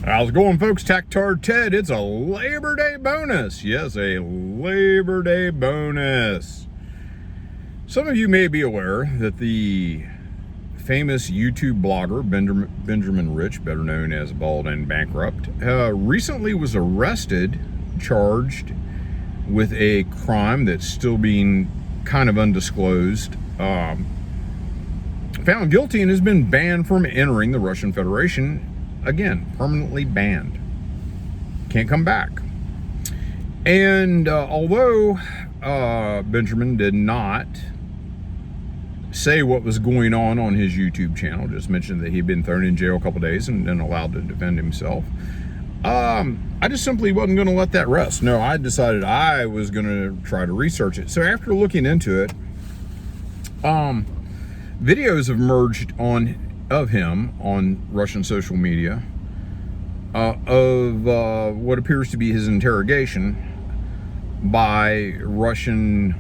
How's it going, folks? Tactard Ted. It's a Labor Day bonus. Yes, a Labor Day bonus. Some of you may be aware that the famous YouTube blogger Benjamin Rich, better known as Bald and Bankrupt, recently was arrested, charged with a crime that's still being kind of undisclosed, found guilty, and has been banned from entering the Russian Federation. Again, permanently banned. Can't come back. And although Benjamin did not say what was going on his YouTube channel, just mentioned that he'd been thrown in jail a couple days and then allowed to defend himself, I just simply wasn't going to let that rest. No, I decided I was going to try to research it. So after looking into it, videos have emerged of him on Russian social media of what appears to be his interrogation by Russian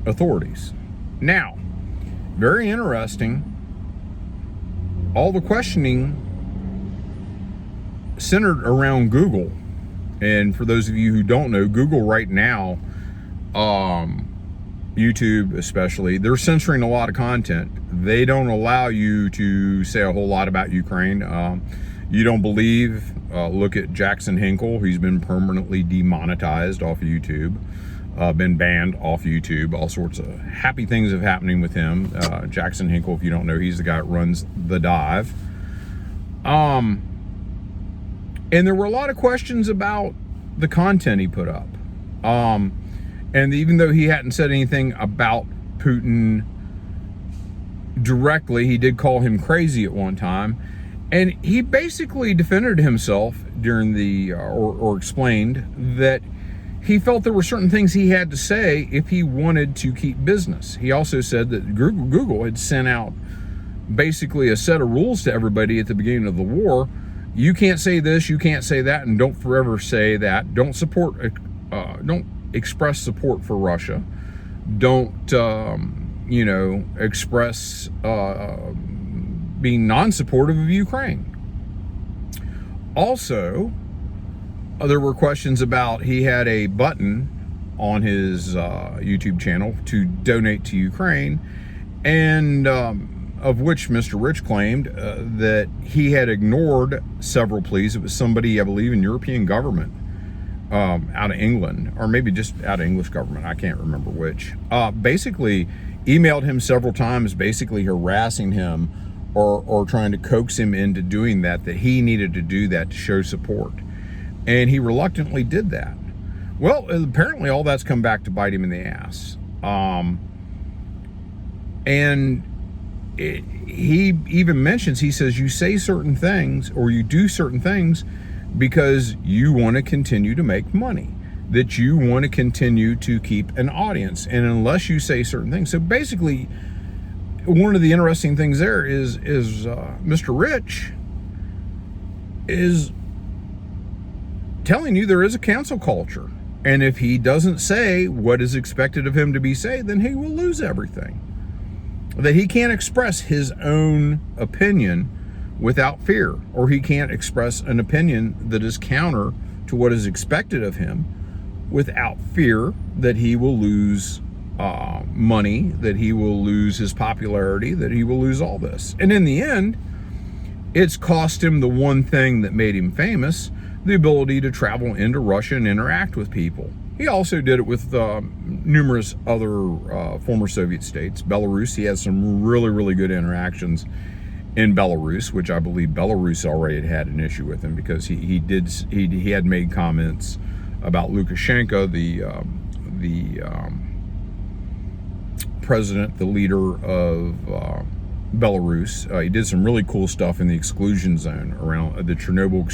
authorities. Now, very interesting, all the questioning centered around Google. And for those of you who don't know, Google right now, YouTube especially, they're censoring a lot of content. They don't allow you to say a whole lot about Ukraine. You don't believe, look at Jackson Hinkle. He's been permanently demonetized off of YouTube, been banned off YouTube. All sorts of happy things have happening with him. Jackson Hinkle, if you don't know, he's the guy that runs The Dive. And there were a lot of questions about the content he put up. And even though he hadn't said anything about Putin directly, he did call him crazy at one time. And he basically defended himself during the, or explained that he felt there were certain things he had to say if he wanted to keep business. He also said that Google had sent out basically a set of rules to everybody at the beginning of the war. You can't say this, you can't say that, and don't forever say that. Don't express support for Russia. Don't, express being non-supportive of Ukraine. Also, there were questions about, he had a button on his YouTube channel to donate to Ukraine, and of which Mr. Rich claimed that he had ignored several pleas. It was somebody, I believe, in European government, out of England, or maybe just out of English government, I can't remember which, basically emailed him several times, basically harassing him or trying to coax him into doing that he needed to do that to show support. And he reluctantly did that. Well, apparently all that's come back to bite him in the ass. He even mentions, he says, you say certain things or you do certain things because you want to continue to make money, that you want to continue to keep an audience. And unless you say certain things, so basically one of the interesting things there is Mr. Rich is telling you there is a cancel culture. And if he doesn't say what is expected of him to be said, then he will lose everything. That he can't express his own opinion without fear, or he can't express an opinion that is counter to what is expected of him without fear that he will lose money, that he will lose his popularity, that he will lose all this. And in the end, it's cost him the one thing that made him famous, the ability to travel into Russia and interact with people. He also did it with numerous other former Soviet states. Belarus, he has some really, really good interactions in Belarus, which I believe Belarus already had an issue with him, because he had made comments about Lukashenko, the president, the leader of Belarus. He did some really cool stuff in the exclusion zone around the Chernobyl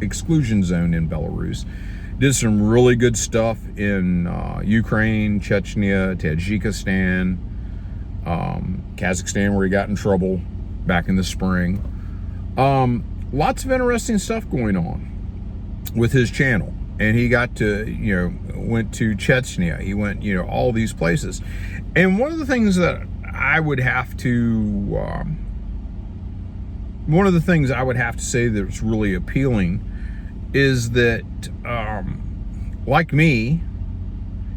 exclusion zone in Belarus. Did some really good stuff in Ukraine, Chechnya, Tajikistan, Kazakhstan, where he got in trouble back in the spring. Lots of interesting stuff going on with his channel. And he got to, went to Chechnya. He went, all these places. And one of the things that I would have to one of the things I would have to say that's really appealing is that, like me,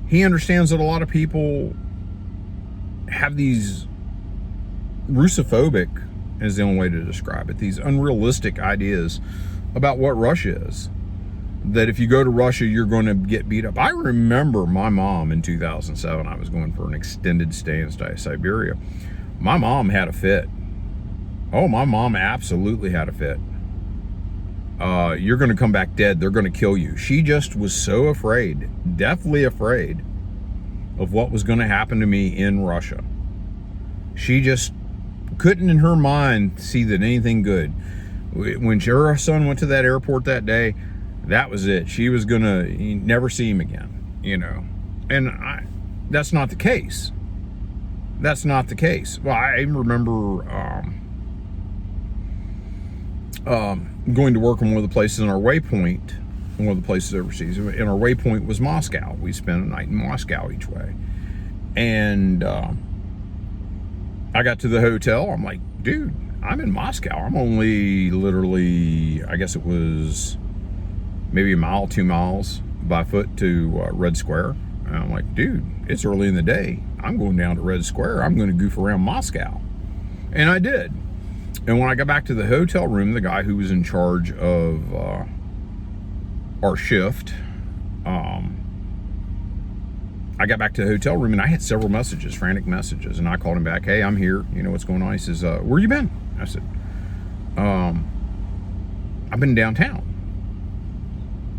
he understands that a lot of people have these Russophobic, is the only way to describe it, these unrealistic ideas about what Russia is. That if you go to Russia, you're going to get beat up. I remember my mom in 2007, I was going for an extended stay in Siberia. My mom had a fit. Oh, my mom absolutely had a fit. You're going to come back dead. They're going to kill you. She just was so afraid, deathly afraid of what was going to happen to me in Russia. She just couldn't in her mind see that anything good. When her son went to that airport that day, that was it. She was going to never see him again, you know. And that's not the case. That's not the case. Well, I remember going to work on one of the places in our waypoint, one of the places overseas, and our waypoint was Moscow. We spent a night in Moscow each way. And I got to the hotel. I'm like, dude, I'm in Moscow. I'm only literally, I guess it was maybe a mile, 2 miles by foot to Red Square. And I'm like, dude, it's early in the day. I'm going down to Red Square. I'm going to goof around Moscow. And I did. And when I got back to the hotel room, the guy who was in charge of our shift, I got back to the hotel room and I had several messages, frantic messages. And I called him back. Hey, I'm here. You know what's going on? He says, where you been? I said, I've been downtown.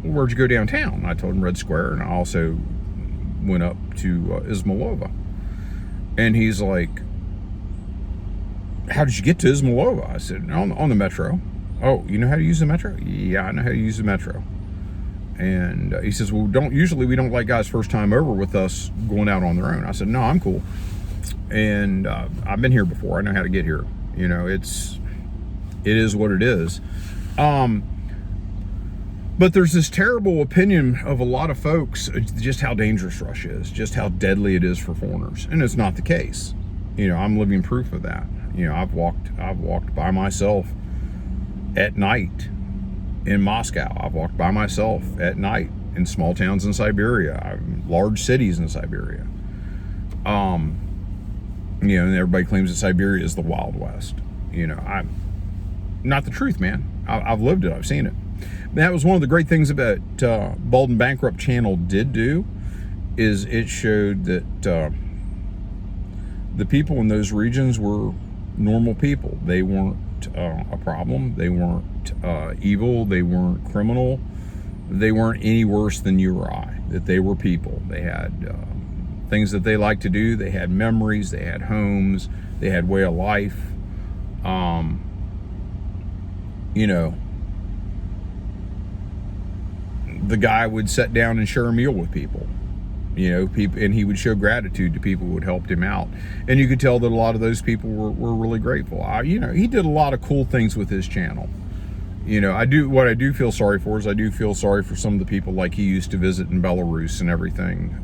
Well, where'd you go downtown? I told him Red Square, and I also went up to Izmailova. And he's like, how did you get to Izmailova? I said, on the metro. Oh, you know how to use the metro? Yeah, I know how to use the metro. And he says, well, we don't like guys first time over with us going out on their own. I said, no, I'm cool. And I've been here before. I know how to get here. You know, it is what it is. But there's this terrible opinion of a lot of folks, just how dangerous Russia is, just how deadly it is for foreigners. And it's not the case. You know, I'm living proof of that. You know, I've walked by myself at night in Moscow. I've walked by myself at night in small towns in Siberia, large cities in Siberia. You know, and everybody claims that Siberia is the Wild West. You know, not the truth, man. I've lived it. I've seen it. That was one of the great things about Bald and Bankrupt channel did do, is it showed that the people in those regions were normal people. They weren't a problem. They weren't evil. They weren't criminal. They weren't any worse than you or I. That they were people. They had things that they liked to do. They had memories. They had homes. They had way of life. You know, the guy would sit down and share a meal with people. You know, people, and he would show gratitude to people who had helped him out. And you could tell that a lot of those people were really grateful. You know, he did a lot of cool things with his channel. You know, what I do feel sorry for is I do feel sorry for some of the people like he used to visit in Belarus and everything,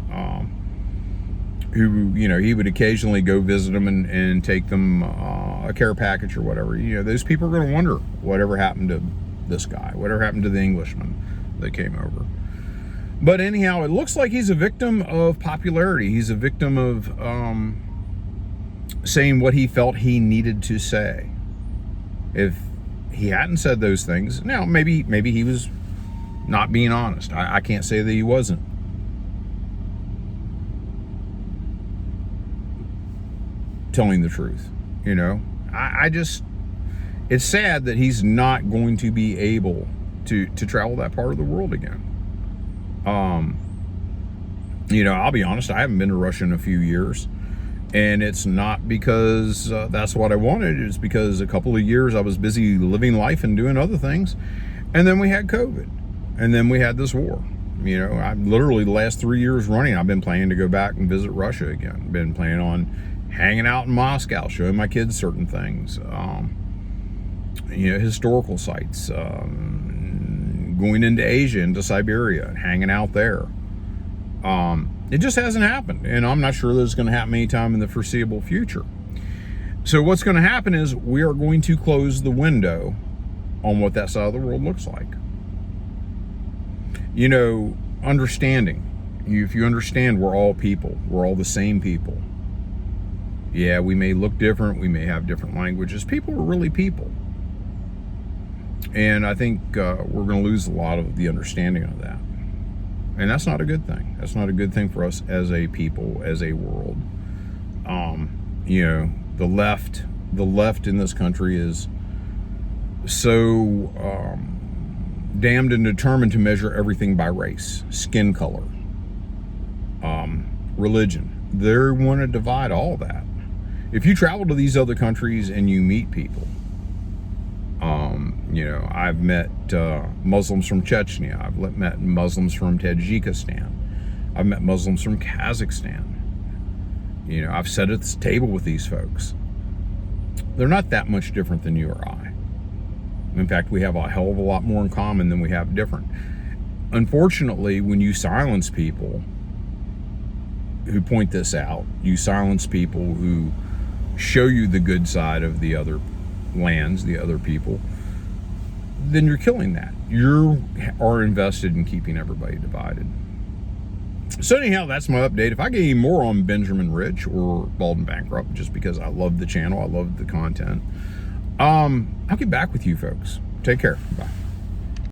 who, you know, he would occasionally go visit them and take them a care package or whatever. You know, those people are going to wonder whatever happened to this guy, whatever happened to the Englishman that came over. But anyhow, it looks like he's a victim of popularity. He's a victim of saying what he felt he needed to say. If he hadn't said those things, now maybe he was not being honest. I can't say that he wasn't. Telling the truth, you know. I just, it's sad that he's not going to be able to travel that part of the world again. You know, I'll be honest, I haven't been to Russia in a few years, and it's not because that's what I wanted. It's because a couple of years I was busy living life and doing other things, and then we had COVID, and then we had this war. You know, I literally the last 3 years running, I've been planning to go back and visit Russia again. Been planning on hanging out in Moscow, showing my kids certain things, you know, historical sites, going into Asia, into Siberia, and hanging out there. It just hasn't happened, and I'm not sure that it's going to happen anytime in the foreseeable future. So what's going to happen is we are going to close the window on what that side of the world looks like. You know, understanding. If you understand we're all people, we're all the same people. Yeah, we may look different, we may have different languages. People are really people. And I think we're going to lose a lot of the understanding of that. And that's not a good thing. That's not a good thing for us as a people, as a world. You know, the left in this country is so damned and determined to measure everything by race, skin color, religion. They want to divide all that. If you travel to these other countries and you meet people, you know, I've met Muslims from Chechnya. I've met Muslims from Tajikistan. I've met Muslims from Kazakhstan. You know, I've sat at this table with these folks. They're not that much different than you or I. In fact, we have a hell of a lot more in common than we have different. Unfortunately, when you silence people who point this out, you silence people who show you the good side of the other lands, the other people, then you're killing that. You are invested in keeping everybody divided. So anyhow, that's my update. If I get any more on Benjamin Rich or Bald and Bankrupt, just because I love the channel, I love the content, I'll get back with you folks. Take care. Bye.